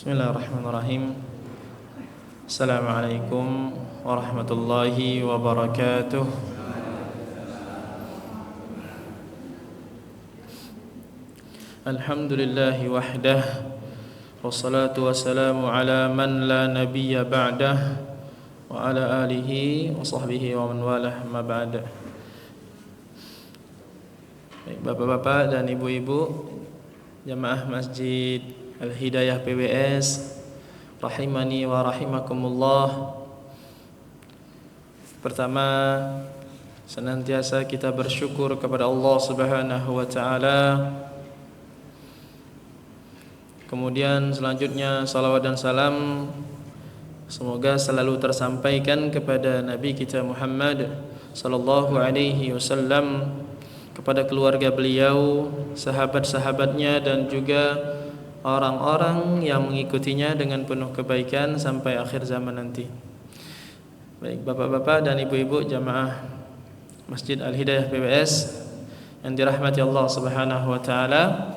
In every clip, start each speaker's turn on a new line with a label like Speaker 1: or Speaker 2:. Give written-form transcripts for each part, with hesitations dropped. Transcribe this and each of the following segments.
Speaker 1: Bismillahirrahmanirrahim. Assalamualaikum warahmatullahi wabarakatuh. Alhamdulillahi wahdah, wassalatu wassalamu ala man la nabiyya ba'dah, wa ala alihi wa sahbihi wa man walah ma ba'da. Bapak-bapak dan ibu-ibu jamaah Masjid Al-Hidayah PWS rahimani wa rahimakumullah. Pertama, senantiasa kita bersyukur kepada Allah Subhanahu wa taala. Kemudian selanjutnya salawat dan salam semoga selalu tersampaikan kepada Nabi kita Muhammad sallallahu alaihi wasallam, kepada keluarga beliau, sahabat-sahabatnya, dan juga orang-orang yang mengikutinya dengan penuh kebaikan sampai akhir zaman nanti. Baik, bapak-bapak dan ibu-ibu jamaah Masjid Al-Hidayah PWS yang dirahmati Allah Subhanahu wa taala.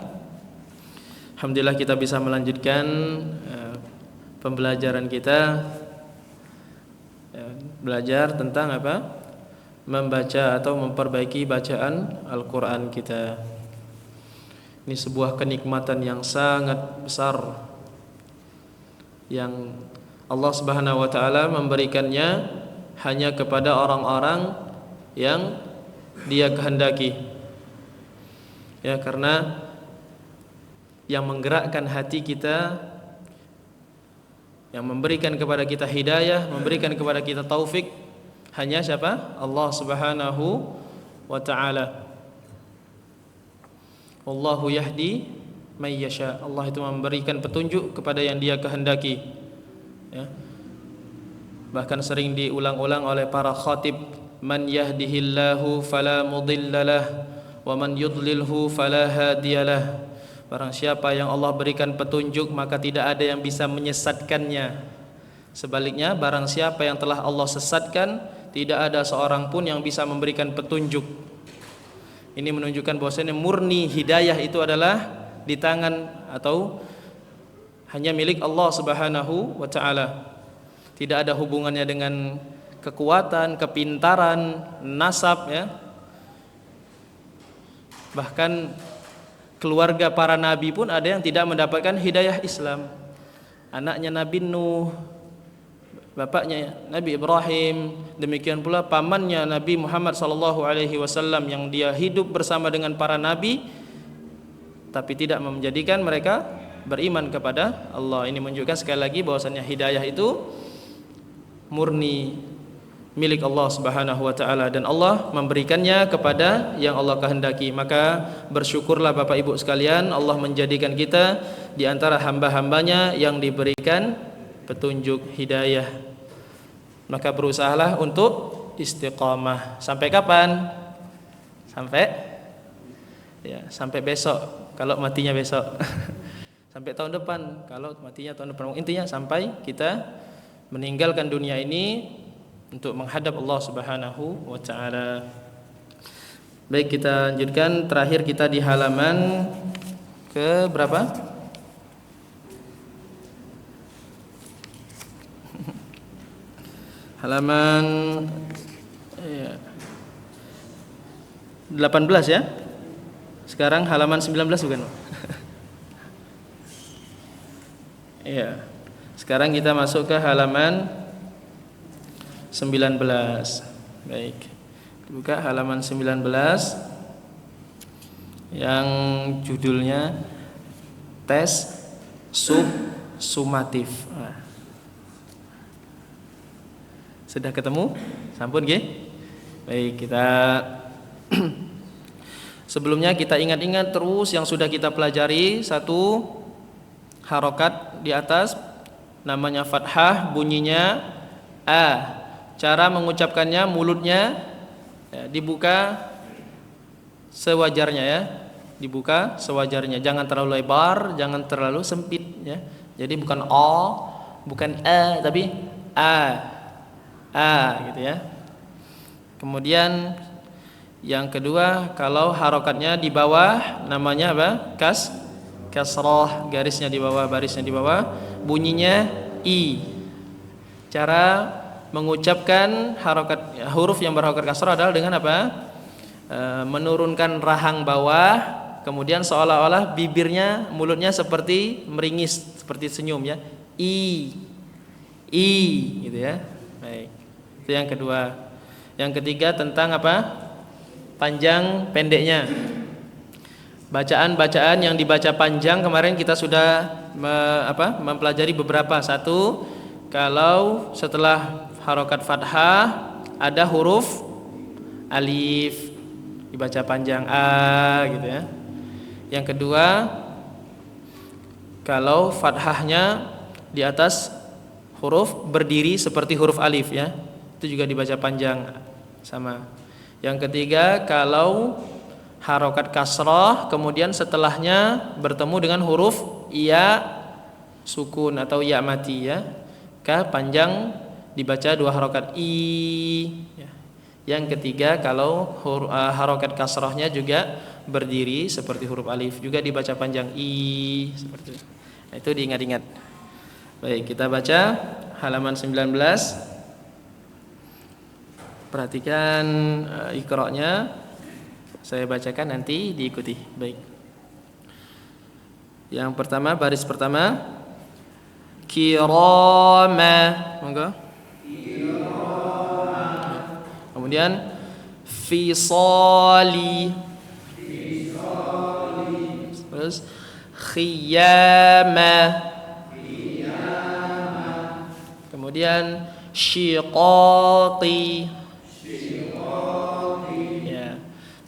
Speaker 1: Alhamdulillah kita bisa melanjutkan pembelajaran kita, belajar tentang apa? Membaca atau memperbaiki bacaan Al-Quran kita. Ini sebuah kenikmatan yang sangat besar yang Allah Subhanahu wa taala memberikannya hanya kepada orang-orang yang Dia kehendaki. Ya, karena yang menggerakkan hati kita, yang memberikan kepada kita hidayah, memberikan kepada kita taufik, hanya siapa? Allah Subhanahu wa taala. Wallahu yahdi may yasha. Allah itu memberikan petunjuk kepada yang Dia kehendaki. Ya. Bahkan sering diulang-ulang oleh para khatib, man yahdihillahu fala mudhillalah wa man yudlilhu fala hadiyalah. Barang siapa yang Allah berikan petunjuk, maka tidak ada yang bisa menyesatkannya. Sebaliknya, barang siapa yang telah Allah sesatkan, tidak ada seorang pun yang bisa memberikan petunjuk. Ini menunjukkan bahwasanya murni hidayah itu adalah di tangan atau hanya milik Allah Subhanahu wa taala. Tidak ada hubungannya dengan kekuatan, kepintaran, nasab, ya. Bahkan keluarga para nabi pun ada yang tidak mendapatkan hidayah Islam. Anaknya Nabi Nuh, bapaknya Nabi Ibrahim, demikian pula pamannya Nabi Muhammad sallallahu alaihi wasallam yang dia hidup bersama dengan para nabi tapi tidak menjadikan mereka beriman kepada Allah. Ini menunjukkan sekali lagi bahwasannya hidayah itu murni milik Allah Subhanahu wa taala dan Allah memberikannya kepada yang Allah kehendaki. Maka bersyukurlah Bapak Ibu sekalian, Allah menjadikan kita di antara hamba-hambanya yang diberikan petunjuk hidayah. Maka berusahalah untuk istiqamah. Sampai kapan? Sampai besok kalau matinya besok. Sampai tahun depan kalau matinya tahun depan. Intinya sampai kita meninggalkan dunia ini untuk menghadap Allah Subhanahu wa taala. Baik, kita lanjutkan. Terakhir kita di halaman ke berapa? Halaman 18 ya. Sekarang halaman 19 bukan? Iya. Sekarang kita masuk ke halaman 19. Baik. Buka halaman 19 yang judulnya tes sumatif. Sudah ketemu? Sampun nggih? Baik, kita sebelumnya kita ingat-ingat terus yang sudah kita pelajari. Satu, harokat di atas namanya fathah, bunyinya a. Cara mengucapkannya, mulutnya dibuka sewajarnya, ya. Dibuka sewajarnya, jangan terlalu lebar, jangan terlalu sempit, ya. Jadi bukan o, bukan e, tapi a. Gitu ya. Kemudian yang kedua, kalau harokatnya di bawah namanya apa? kasrah, garisnya di bawah, barisnya di bawah, bunyinya i. Cara mengucapkan huruf yang berharokat kasrah adalah dengan apa? Menurunkan rahang bawah, kemudian seolah-olah bibirnya, mulutnya seperti meringis, seperti senyum ya. I gitu ya. Baik. Itu yang kedua. Yang ketiga tentang apa? Panjang pendeknya. Bacaan-bacaan yang dibaca panjang kemarin kita sudah mempelajari beberapa. Satu, kalau setelah harokat fathah ada huruf alif dibaca panjang a gitu ya. Yang kedua, kalau fathahnya di atas huruf berdiri seperti huruf alif ya, itu juga dibaca panjang sama. Yang ketiga, kalau harokat kasrah kemudian setelahnya bertemu dengan huruf ya sukun atau ya mati ya, maka panjang dibaca 2 harokat i ya. Yang ketiga, kalau harokat kasrahnya juga berdiri seperti huruf alif, juga dibaca panjang i seperti itu. Nah, itu diingat-ingat. Baik, kita baca halaman 19. Perhatikan iqra'nya. Saya bacakan, nanti diikuti. Baik. Yang pertama, baris pertama. Kirama. Monggo. Kemudian fisali. Terus khiyama. Kemudian syiqaqi. Ya.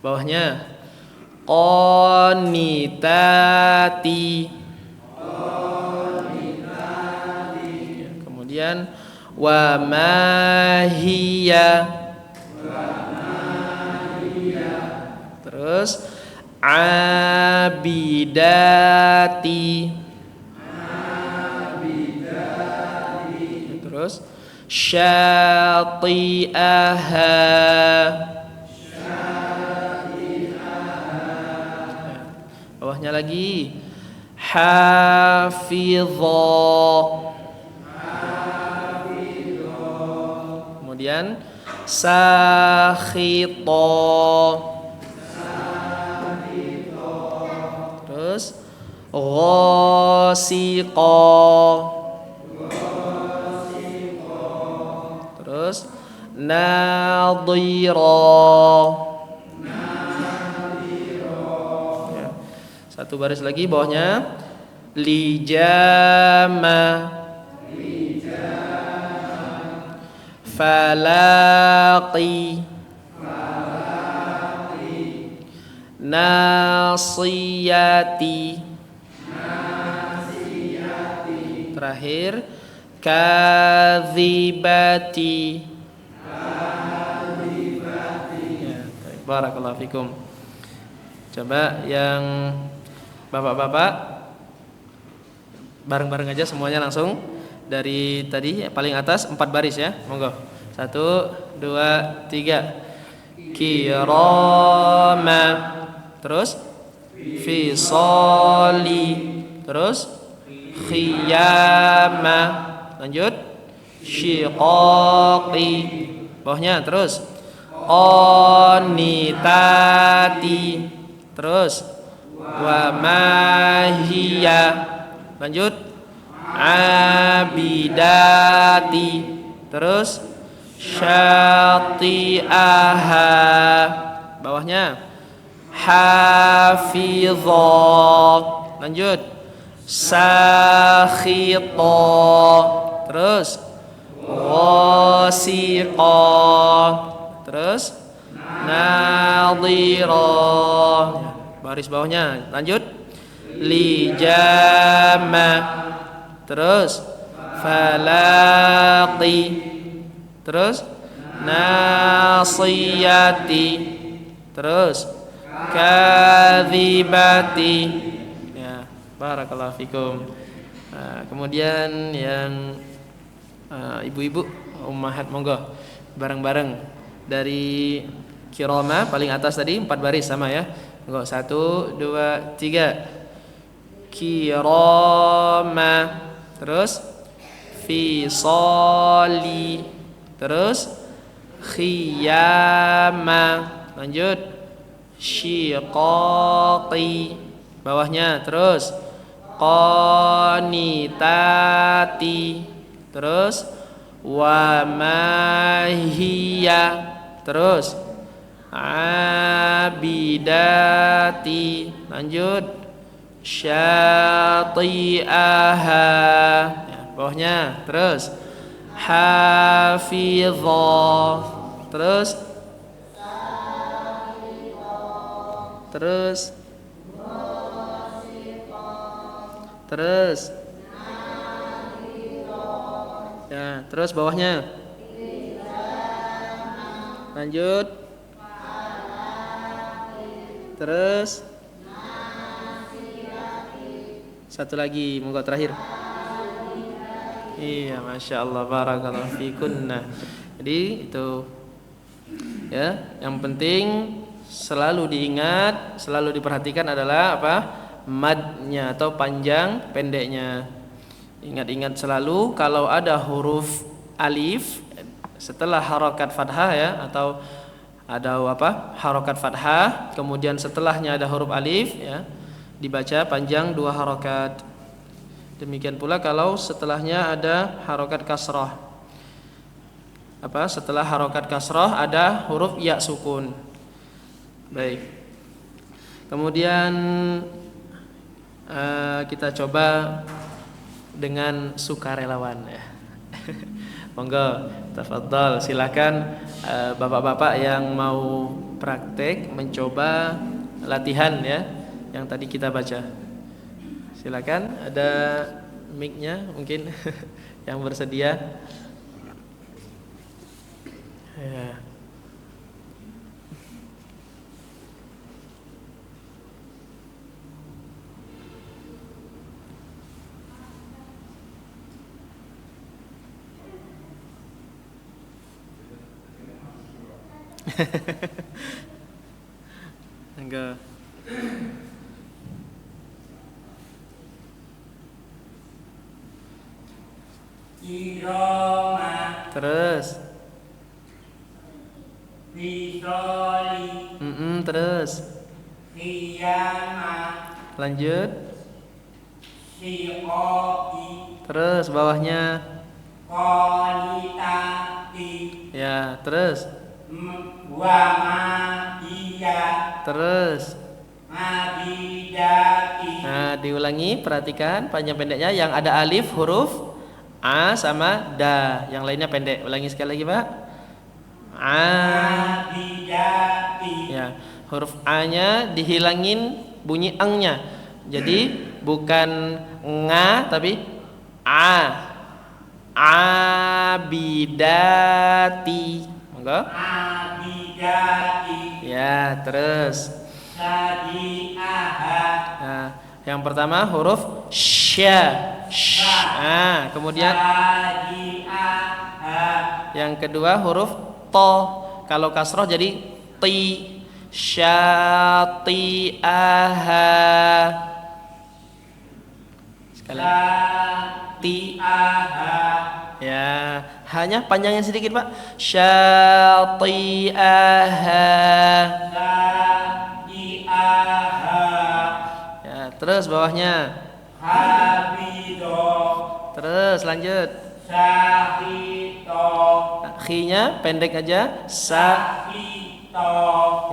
Speaker 1: Bawahnya qanitati. Ya. Kemudian wa ma hiya. Terus abidati. Terus syati'aha. Bawahnya lagi hafidha. Kemudian sakhita. Terus ghasiqa. Terus nadhira. Ya. Satu baris lagi bawahnya lijama. Falaqi. Nasiyati. Terakhir kadzibati. Ya, barakallahu fikum. Coba yang bapak-bapak bareng-bareng aja semuanya langsung dari tadi paling atas 4 baris ya. Monggo. 1 2 3. Kirama. Terus fisali. Terus khiyama. Lanjut syiqaqi. Bawahnya terus qanitati. Terus wa mahiya. Lanjut abidati. Terus syati'aha. Bawahnya hafidha. Lanjut sakhita. Terus ghasiqa. Terus nadhira. Baris bawahnya lanjut lijama. Terus falaqi. Terus nasiyati. Terus kadzibati. Ya, barakallahu fikum. Nah, kemudian yang ibu-ibu ummahat monggo bareng-bareng dari kirama paling atas tadi 4 baris sama ya. Monggo 1 2 3. kirama. Terus fisali. Terus khiyama. Lanjut syiqaqi. Bawahnya terus qanitati. Terus wa mahiyya. Terus abidati. Lanjut syati'aha. Ya, bawahnya terus hafidha. Terus terus terus ya, terus bawahnya lanjut terus satu lagi, monggo terakhir. Iya, masya Allah, barakallahu fikunna. Jadi itu ya, yang penting selalu diingat, selalu diperhatikan adalah apa? Madnya atau panjang pendeknya. Ingat-ingat selalu kalau ada huruf alif setelah harokat fathah ya, atau ada apa? Harokat fathah, kemudian setelahnya ada huruf alif ya, dibaca panjang 2 harokat. Demikian pula kalau setelahnya ada harokat kasrah. Apa? Setelah harokat kasrah ada huruf ya sukun. Baik. Kemudian kita coba dengan sukarelawan ya. Monggo, tafadhal, silakan bapak-bapak yang mau praktek mencoba latihan ya yang tadi kita baca. Silakan, ada mic-nya mungkin yang bersedia. Ya. Enggak.
Speaker 2: Irama.
Speaker 1: Terus.
Speaker 2: Bidoli.
Speaker 1: Terus.
Speaker 2: Khiyama.
Speaker 1: Lanjut.
Speaker 2: Syiqaqi.
Speaker 1: Terus bawahnya.
Speaker 2: Qanitati.
Speaker 1: Ya, terus.
Speaker 2: Wa mahiyya.
Speaker 1: Terus.
Speaker 2: Abidati.
Speaker 1: Nah, diulangi, perhatikan panjang pendeknya. Yang ada alif huruf A sama da, yang lainnya pendek. Ulangi sekali lagi, Pak.
Speaker 2: Abidati.
Speaker 1: Ya, huruf A-nya dihilangin bunyi eng-nya. Jadi bukan nga tapi a. Abidati. Monggo.
Speaker 2: Abidati.
Speaker 1: Ya, terus.
Speaker 2: Sadi'aha.
Speaker 1: Nah, yang pertama huruf sya. Nah, kemudian
Speaker 2: Sadi'aha.
Speaker 1: yang kedua huruf to. Kalau kasroh jadi ti. Syati'aha. Sekali.
Speaker 2: Sadi'aha.
Speaker 1: Ya, hanya panjangnya sedikit, Pak. Syati'aha.
Speaker 2: Sadi'aha.
Speaker 1: Ya, terus bawahnya.
Speaker 2: Habido.
Speaker 1: Terus lanjut.
Speaker 2: Syahito.
Speaker 1: Khi-nya pendek aja.
Speaker 2: Syahito.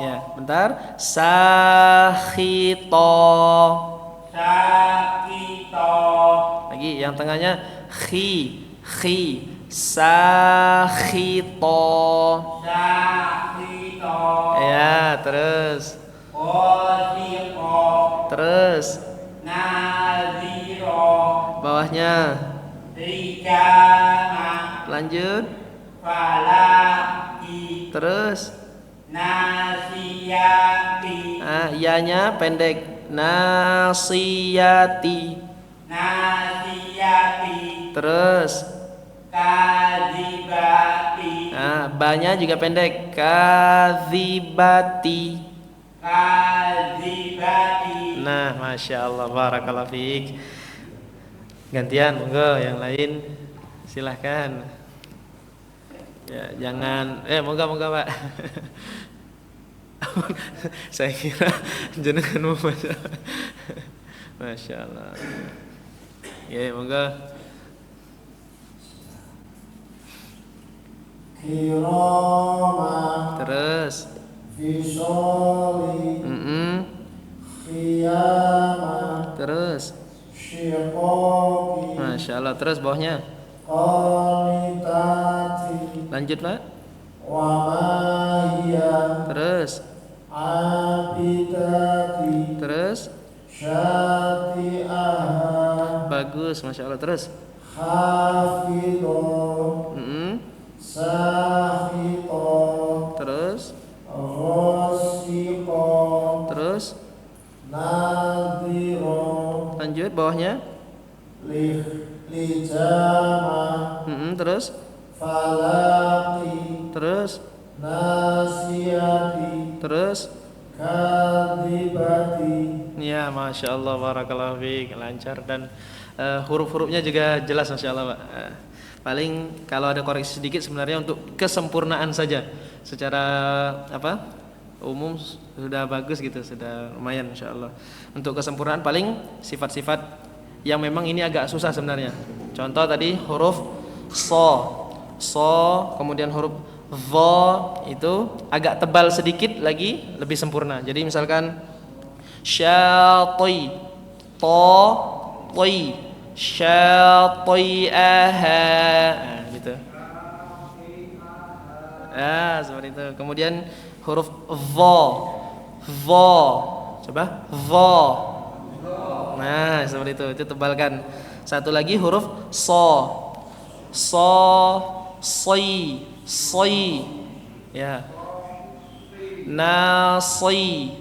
Speaker 1: Ya, bentar. Sakhito.
Speaker 2: Syahito.
Speaker 1: Lagi yang tengahnya khi. Sakhito.
Speaker 2: Syahito.
Speaker 1: Ya, terus.
Speaker 2: Qadiqo.
Speaker 1: Terus
Speaker 2: Naziro.
Speaker 1: bawahnya.
Speaker 2: Rijama.
Speaker 1: Lanjut.
Speaker 2: Falaki.
Speaker 1: Terus
Speaker 2: Nasiyati.
Speaker 1: ianya pendek. Nasiyati.
Speaker 2: Nasiyati.
Speaker 1: Terus
Speaker 2: Kadzibati.
Speaker 1: banya juga pendek. Kadzibati.
Speaker 2: kadzibati.
Speaker 1: Nah, masya Allah, barakallahu fiik. Gantian, monggo yang lain silahkan. Ya, jangan, moga Pak. Saya kira jenengan mau baca. Masya Allah. Ya, moga.
Speaker 3: Kirama
Speaker 1: Terus.
Speaker 3: Fisoli Khiyama
Speaker 1: Terus.
Speaker 3: Syiqoqi
Speaker 1: Masya Allah. Terus bawahnya.
Speaker 3: Qanitati
Speaker 1: Lanjut Pak.
Speaker 3: Wa mahiyya
Speaker 1: Terus.
Speaker 3: Abidati
Speaker 1: Terus.
Speaker 3: Syati'aha
Speaker 1: Bagus, masya Allah. Terus.
Speaker 3: Hafidho Sahito
Speaker 1: Terus.
Speaker 3: Rosiqo
Speaker 1: Terus.
Speaker 3: Nadhiro
Speaker 1: Lanjut bawahnya.
Speaker 3: Lijama
Speaker 1: Terus.
Speaker 3: Falaki
Speaker 1: Terus.
Speaker 3: Nasiyati
Speaker 1: Terus.
Speaker 3: Kadibati.
Speaker 1: Ya, masya Allah, barakallahu fiik, lancar dan huruf-hurufnya juga jelas, masya Allah Pak. Paling kalau ada koreksi sedikit sebenarnya untuk kesempurnaan saja. Secara umum sudah bagus gitu, sudah lumayan insya Allah. Untuk kesempurnaan paling sifat-sifat yang memang ini agak susah sebenarnya. Contoh tadi huruf so, kemudian huruf dha itu agak tebal sedikit lagi lebih sempurna. Jadi misalkan syati ti syati'aha, gitu. Seperti itu. Kemudian huruf dha. Coba dha. Nah, seperti itu. Itu tebalkan. Satu lagi huruf soi. Ya. Nasi.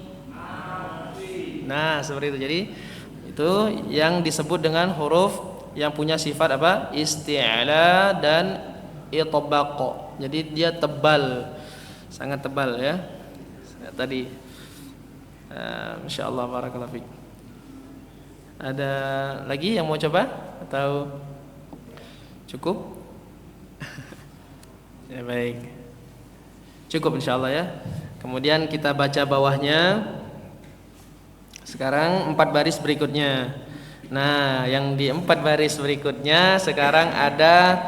Speaker 1: Nah, seperti itu. Jadi itu yang disebut dengan huruf yang punya sifat apa? Isti'la dan itbaq. Jadi dia tebal, sangat tebal ya. Tadi insyaallah barakallahu fiik. Ada lagi yang mau coba atau cukup? Ya, baik. Cukup insyaallah ya. Kemudian kita baca bawahnya. Sekarang 4 baris berikutnya. Nah, yang di 4 baris berikutnya sekarang ada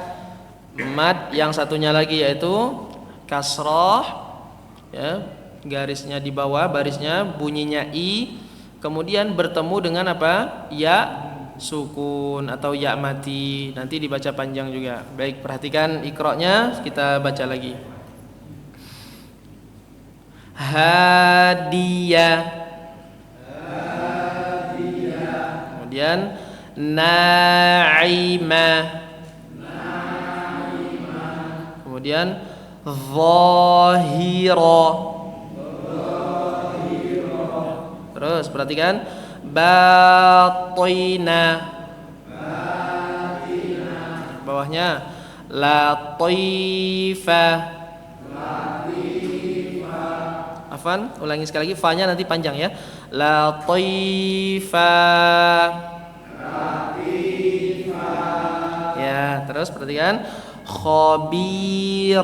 Speaker 1: mad yang satunya lagi yaitu kasrah ya, garisnya di bawah barisnya bunyinya i, kemudian bertemu dengan apa? Ya sukun atau ya mati. Nanti dibaca panjang juga. Baik, perhatikan iqra'nya, kita baca lagi. Hadiyah. Kemudian na'imah. Kemudian zahira. Terus perhatikan batina. Bawahnya latifah. Afan, ulangi sekali lagi, fa-nya nanti panjang ya. Latifah. Ya, terus perhatikan khabira.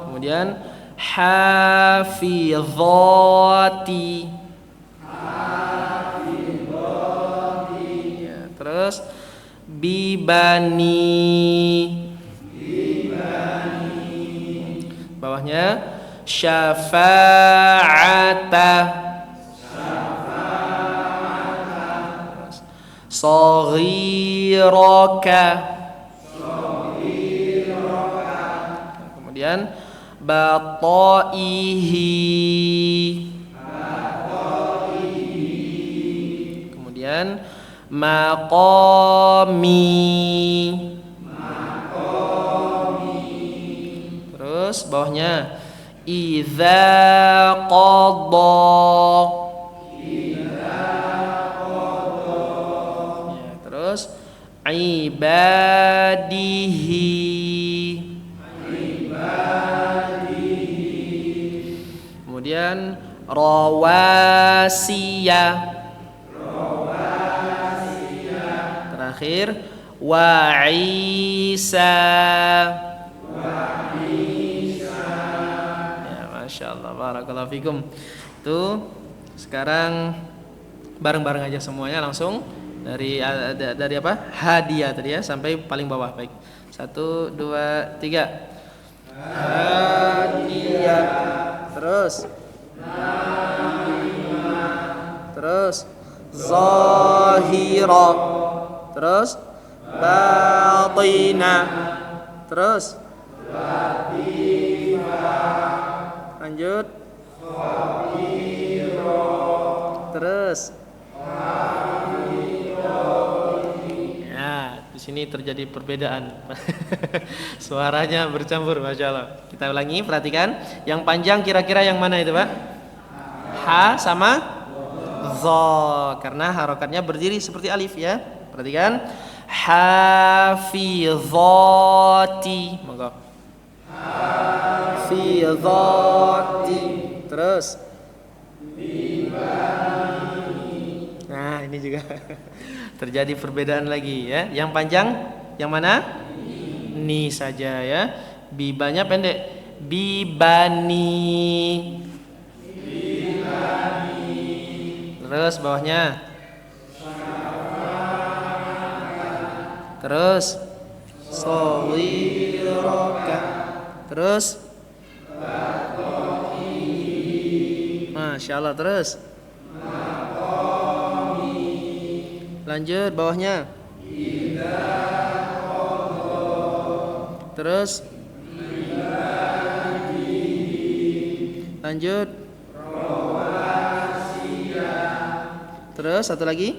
Speaker 1: Kemudian hafizati. Ya, terus bibani. Bawahnya syafa'ata. Saghiraka. Kemudian bataihi. Kemudian maqami. Terus bawahnya idza qadha. Ya, terus ibadihi. rawasiya. Terakhir wa Isa. Ya, Masya Allah, barakallahu fikum. Itu sekarang bareng-bareng aja semuanya langsung dari apa? Hadiah tadi ya sampai paling bawah. Baik. 1 2 3. Hadiah. Terus zahira. Terus batina. Terus lanjut. Terus ya, di sini terjadi perbedaan. Suaranya bercampur, Masya Allah. Kita ulangi, perhatikan. Yang panjang kira-kira yang mana itu, Pak? Ha sama dha, karena harokatnya berdiri seperti alif ya. Perhatikan. Hafizati. Monggo. Hafizati. Terus. Nah, ini juga terjadi perbedaan lagi ya. Yang panjang yang mana? Ni saja ya. Bibanya pendek. Bibani. Terus bawahnya. Terus Sawiraka. Terus Masya Allah. Terus lanjut bawahnya. Terus lanjut. Terus satu lagi.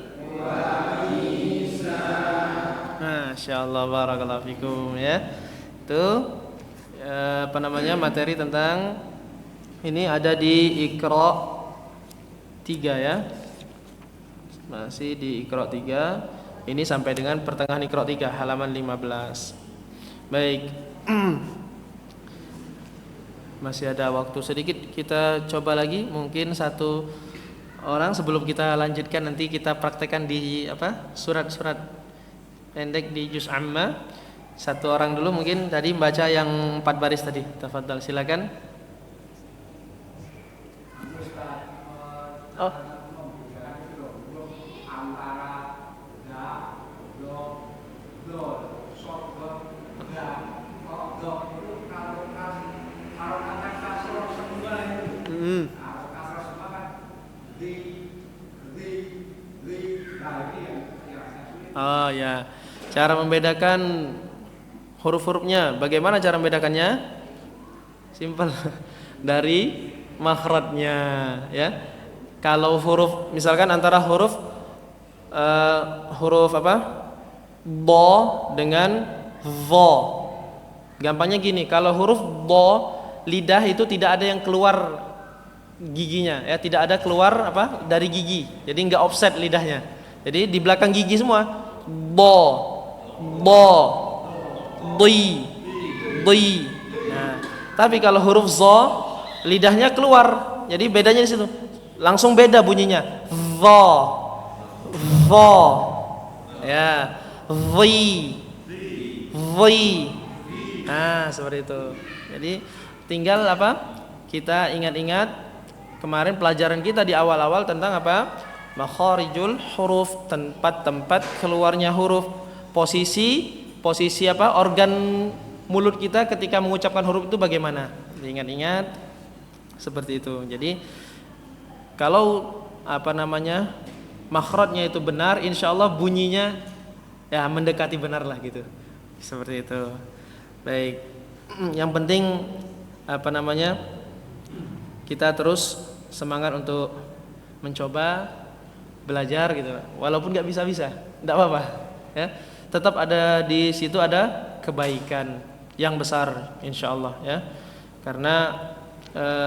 Speaker 1: Masya Allah, barakallahu fikum ya. Itu apa namanya, materi tentang ini ada di Iqra 3 ya. Masih di Iqra 3. Ini sampai dengan pertengahan Iqra 3 halaman 15. Baik. Masih ada waktu sedikit, kita coba lagi mungkin satu orang sebelum kita lanjutkan. Nanti kita praktekkan di apa? Surat-surat pendek di juz amma. Satu orang dulu mungkin tadi membaca yang 4 baris tadi. Tafadhal, silakan. Oh. Oh ya, cara membedakan huruf-hurufnya, bagaimana cara membedakannya? Simpel, dari makhrajnya ya. Kalau huruf, misalkan antara huruf apa? Bo dengan vo. Gampangnya gini, kalau huruf bo, lidah itu tidak ada yang keluar giginya ya, tidak ada keluar apa dari gigi. Jadi enggak offset lidahnya. Jadi di belakang gigi semua. Bo, di. Nah, tapi kalau huruf zo, lidahnya keluar. Jadi bedanya di situ. Langsung beda bunyinya. Vo. Ya. Vi. Nah, seperti itu. Jadi tinggal apa? Kita ingat-ingat kemarin pelajaran kita di awal-awal tentang apa? Makharijul huruf, tempat-tempat keluarnya huruf, posisi apa, organ mulut kita ketika mengucapkan huruf itu bagaimana. Ingat-ingat seperti itu. Jadi kalau apa namanya, makhrajnya itu benar, insyaallah bunyinya ya mendekati benar lah gitu. Seperti itu. Baik. Yang penting apa namanya, kita terus semangat untuk mencoba belajar gitu, walaupun nggak bisa, nggak apa-apa, ya. Tetap ada di situ ada kebaikan yang besar, insya Allah, ya. Karena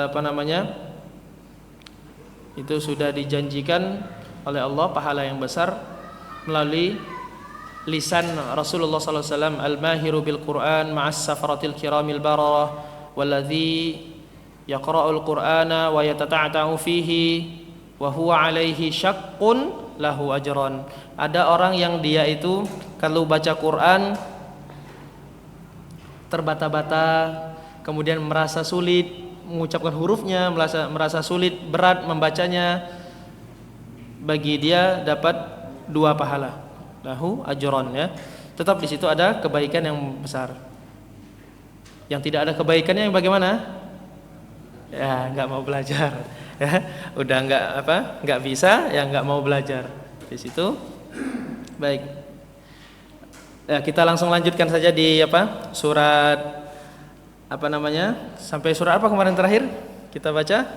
Speaker 1: apa namanya, itu sudah dijanjikan oleh Allah pahala yang besar melalui lisan Rasulullah SAW. Al-mahiru bil Quran ma'as safaratil kiramil bararah walladzi yaqra'ul Qur'ana wa yatata'ata'u fihi wa huwa 'alaihi syaqqun lahu ajran. Ada orang yang dia itu kalau baca Quran terbata-bata, kemudian merasa sulit mengucapkan hurufnya, merasa sulit, berat membacanya, bagi dia dapat 2 pahala, lahu ajron, ya. Tetap di situ ada kebaikan yang besar. Yang tidak ada kebaikannya yang bagaimana? Ya, nggak mau belajar, ya. Udah nggak bisa, ya nggak mau belajar. Di situ, baik. Ya, kita langsung lanjutkan saja di surat sampai surat apa kemarin terakhir kita baca?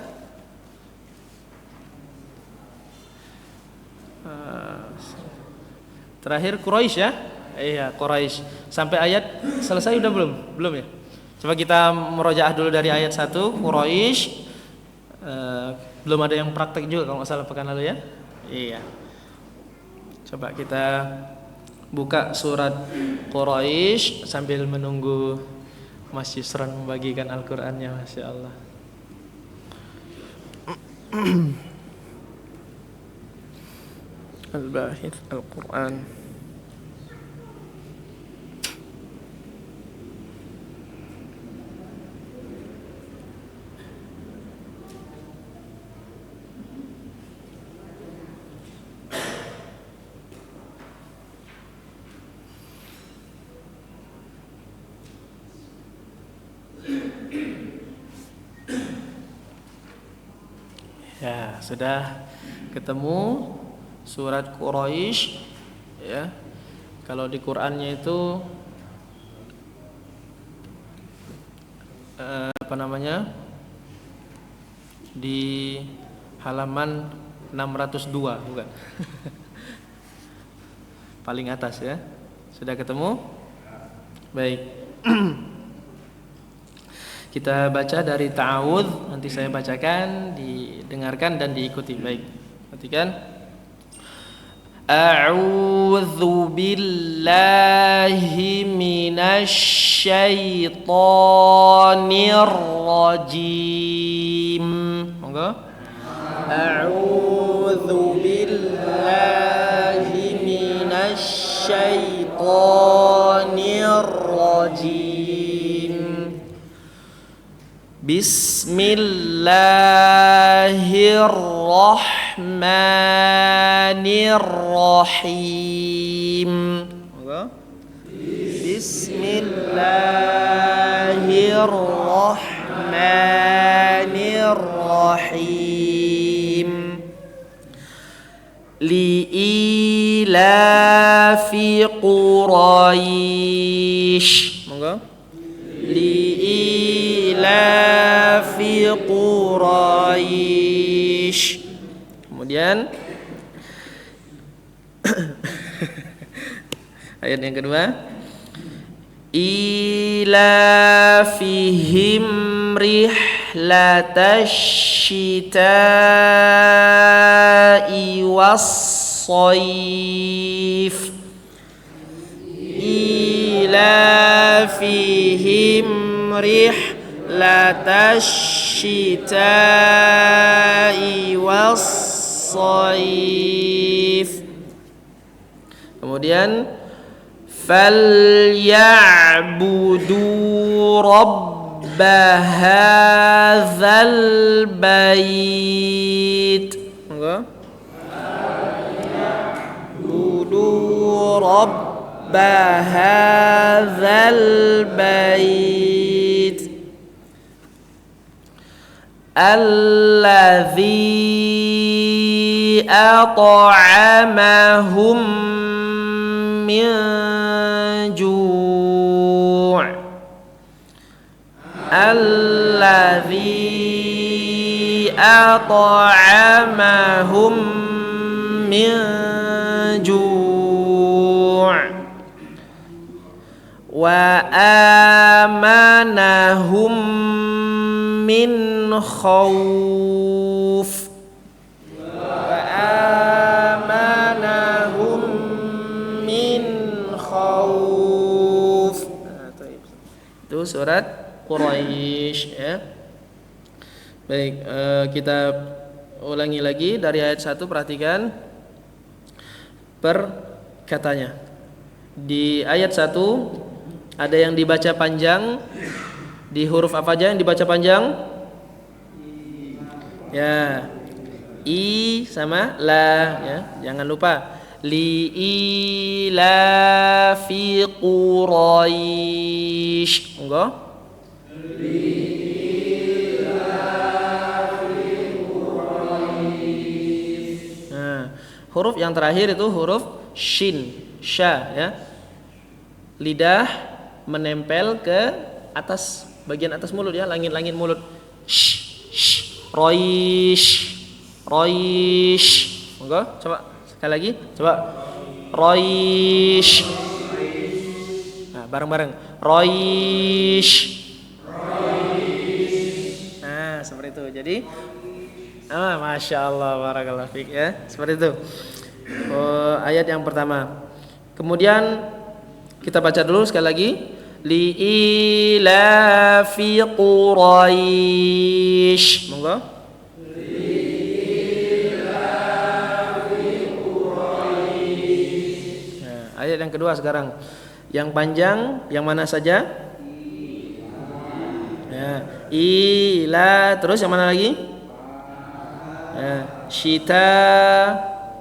Speaker 1: Terakhir Quraisy, ya. Iya, Quraisy. Sampai ayat selesai udah belum? Belum, ya. Coba kita merojaah dulu dari ayat 1 Quraisy. Belum ada yang praktek juga kalau nggak salah pekan lalu, ya. Iya. Coba kita buka surat Quraisy sambil menunggu Mas Yusran membagikan Al-Qur'annya, Masya Allah. Al-Bahith Al-Qur'an. Ya, sudah ketemu surat Quraisy, ya. Kalau di Qur'annya itu di halaman 602, bukan? Paling atas, ya. Sudah ketemu? Baik. Kita baca dari ta'awudz, nanti saya bacakan, didengarkan dan diikuti. Baik. Perhatikan. A'udzu billahi minasy syaithanir rajim. Monggo. A'udzu billahi minasy syaithanir rajim. Bismillahirrahmanirrahim. Bismillahirrahmanirrahim. Li'ilafi Quraisy. Monggo. Li'ilafi Quraisy. Kemudian ayat yang kedua, ilafihim rihlatasyita'i was-shayf. Ilafihim rihlatasyita'i was-shayf. Kemudian falyabudu rabba hadzal bait. Monggo. Budu rabba hadzal bait alladzi at'amahum min ju' alladzi at'amahum min ju' wa amanahum min khauf. Wa amanahum min khauf. Itu surat Quraisy, ya. Baik, kita ulangi lagi dari ayat 1, perhatikan per katanya. Di ayat 1 ada yang dibaca panjang. Di huruf apa aja yang dibaca panjang? Ya, i sama la ya. Jangan lupa. Li ila fi Quraisy. Enggak? Nah, huruf yang terakhir itu huruf shin, sya ya. Lidah menempel ke atas, bagian atas mulut ya, langit-langit mulut. Roish, roish. Monggo, coba sekali lagi, coba. Roish. Nah, bareng-bareng. Roish. Nah, seperti itu. Jadi, masya Allah, barakallahu fiik ya, seperti itu. Ayat yang pertama. Kemudian kita baca dulu sekali lagi. Li ila fi Quraisy. Monggo. Nah, ayat yang kedua sekarang. Yang panjang yang mana saja? Ya, ila, terus yang mana lagi? Ya, syita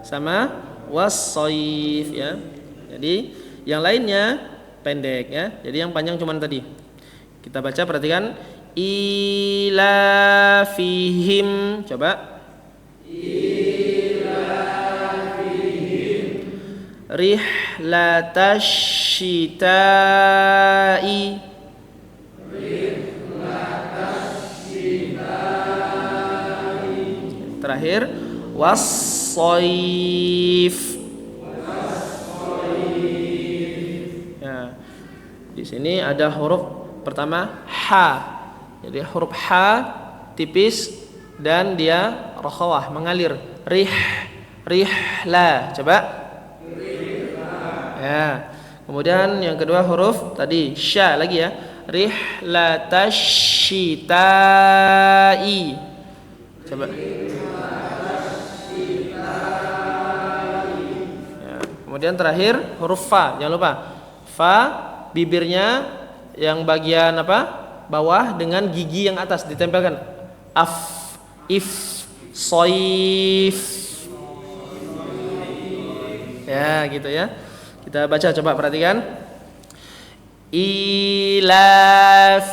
Speaker 1: sama was-shaif ya. Jadi yang lainnya pendek ya. Jadi yang panjang cuman tadi. Kita baca, perhatikan. Ila fihim. Coba. Ila fihim rihlatash syita'i. Terakhir was-shaif. Di sini ada huruf pertama ha. Jadi huruf ha tipis dan dia rakhawah, mengalir. Rihla. Coba. Ya. Kemudian yang kedua huruf tadi sya lagi ya. Rihlatasyita'i. Coba. Ya. Kemudian terakhir huruf fa. Jangan lupa. Fa, bibirnya yang bagian apa? Bawah dengan gigi yang atas ditempelkan. Af, if, soif. Ya, gitu ya. Kita baca, coba perhatikan. Ila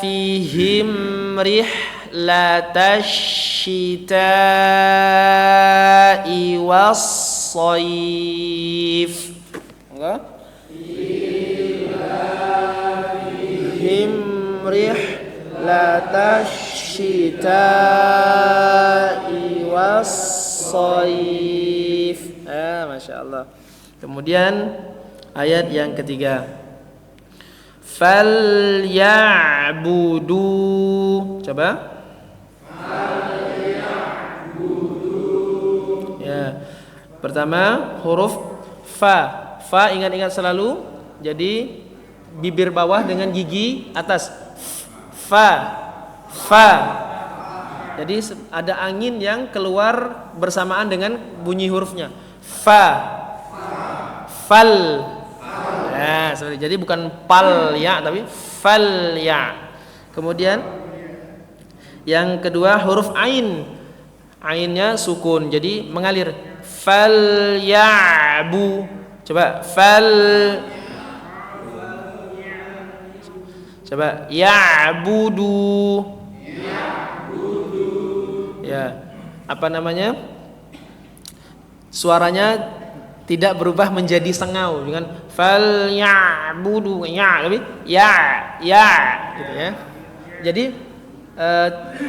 Speaker 1: fihim rihlatasyita'i was-shaif. Enggak? rihlatasyita'i was-shaif. Masya Allah. Kemudian ayat yang ketiga. Falyabudu. Coba. Ya. Pertama huruf fa. Fa ingat-ingat selalu. Jadi bibir bawah dengan gigi atas. Fa. Jadi ada angin yang keluar bersamaan dengan bunyi hurufnya. Fa. Fal. Nah, sorry. Jadi bukan pal ya, tapi fal ya. Kemudian yang kedua huruf ain. Ainnya sukun, jadi mengalir. Fal ya'bu. Coba fal. Coba ya'budu. Ya. Apa namanya? Suaranya tidak berubah menjadi sengau dengan fal ya'budu ya, tapi ya gitu ya. Jadi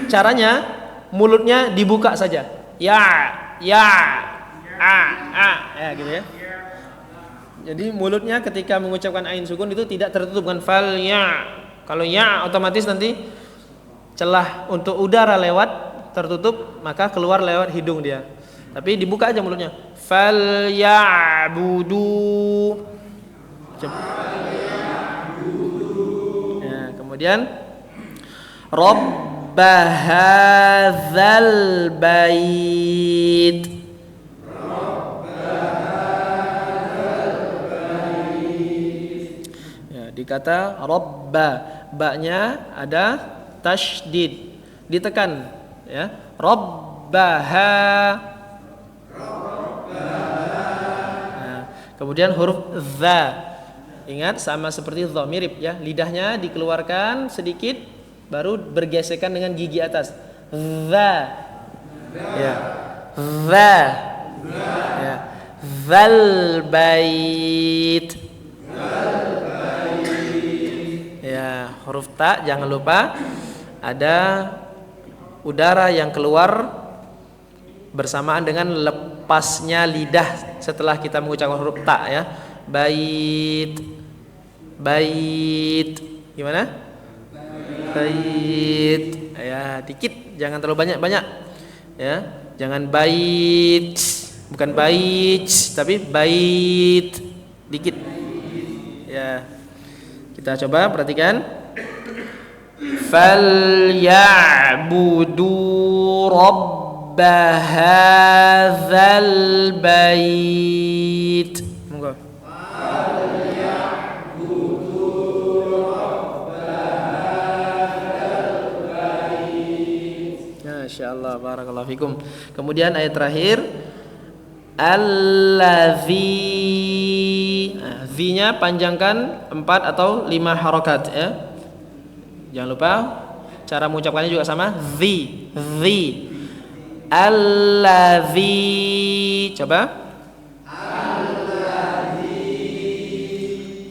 Speaker 1: caranya mulutnya dibuka saja. Ya gitu ya. Jadi mulutnya ketika mengucapkan ain sukun itu tidak tertutup dengan fal ya. Kalau ya otomatis nanti celah untuk udara lewat tertutup, maka keluar lewat hidung dia. Tapi dibuka aja mulutnya. Fal ya'budu. Ya, kemudian Rabba hadzal bait. Ya, dikata Rabba, ba-nya ada tasydid, ditekan ya. Rabbaha. Nah, kemudian huruf za. Ingat sama seperti dha, mirip ya. Lidahnya dikeluarkan sedikit baru bergesekan dengan gigi atas. Za. Ya. Za. Ya. Zal bait. Ya, huruf ta jangan lupa ada udara yang keluar bersamaan dengan lepasnya lidah setelah kita mengucapkan huruf ta ya. Bait. Bait. Gimana? Bait. Ya, dikit, jangan terlalu banyak-banyak. Ya, jangan bait. Bukan bait, tapi bait. Dikit. Ya. Kita coba perhatikan. Falyabudu rabb hadzal bait. Monggo. Masyaallah, barakallahu fikum. Kemudian ayat terakhir allazi. Nah, zi-nya panjangkan 4 atau 5 harokat ya. Jangan lupa cara mengucapkannya juga sama, zi. Allazi. Coba.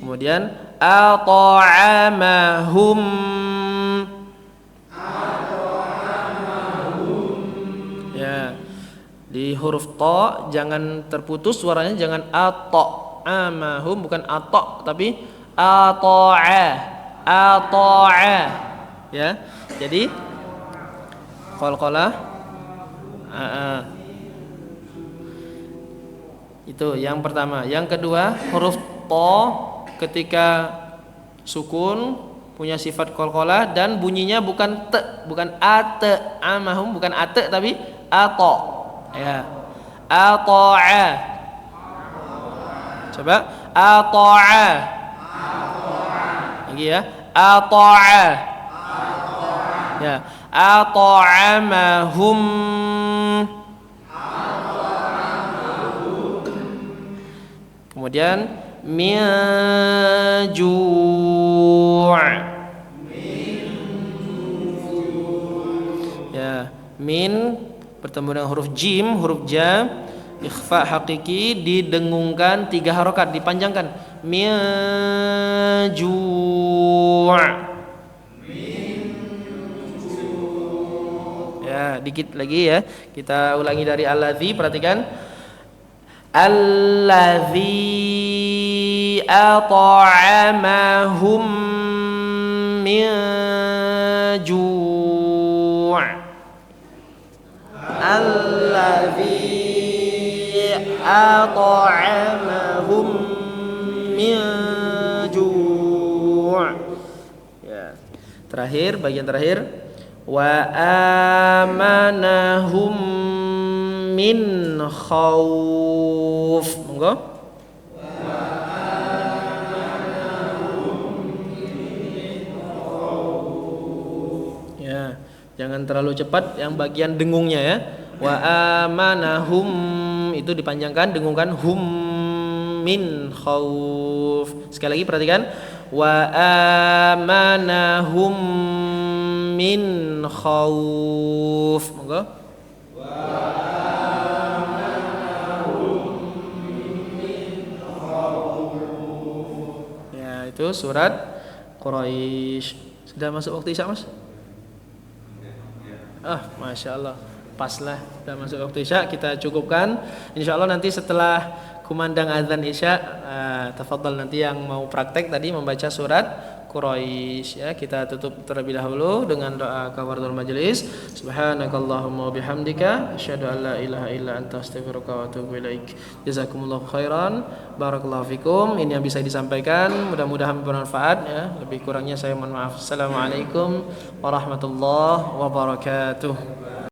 Speaker 1: Kemudian at'amahum. Ya. Di huruf ta jangan terputus suaranya, jangan at'amahum, bukan ato tapi ata'a. Ya. Jadi qalqalah itu yang pertama. Yang kedua, huruf ta ketika sukun punya sifat qalqalah dan bunyinya bukan te, bukan amahum, bukan ate tapi ato. Ya. Ata'a. Coba ata'a. Lagi ya. Ata'a. Ya. At'amahum. Kemudian min ju'. Ya, min bertemu dengan huruf jim, huruf ja, ikhfa hakiki didengungkan 3 harokat, dipanjangkan. Min ju'. Ya, dikit lagi ya. Kita ulangi dari allazi, perhatikan. Allazi at'amahum min ju'. Allazi at'amahum min ju'. Ya. Terakhir, bagian terakhir. Wa amanahum min khauf. Monggo. Ya, jangan terlalu cepat yang bagian dengungnya ya. Wa amanahum itu dipanjangkan, dengungkan hum min khauf. Sekali lagi perhatikan. Wa amanahum min khauf. Monggo. Ya, itu surat Quraisy. Sudah masuk waktu Isya, Mas? Masya Allah, pas lah, sudah masuk waktu Isya. Kita cukupkan. Insya Allah nanti setelah kumandang azan Isya, tafadhal nanti yang mau praktek tadi membaca surat Quraisy. Ya, kita tutup terlebih dahulu dengan doa kafaratul majelis. Subhanakallahumma wa bihamdika asyhadu an la ilaha illa anta astaghfiruka wa atubu ilaik. Jazakumullahu khairan. Barakallahu fikum. Ini yang bisa disampaikan, mudah-mudahan bermanfaat ya. Lebih kurangnya saya mohon maaf. Assalamualaikum warahmatullahi wabarakatuh.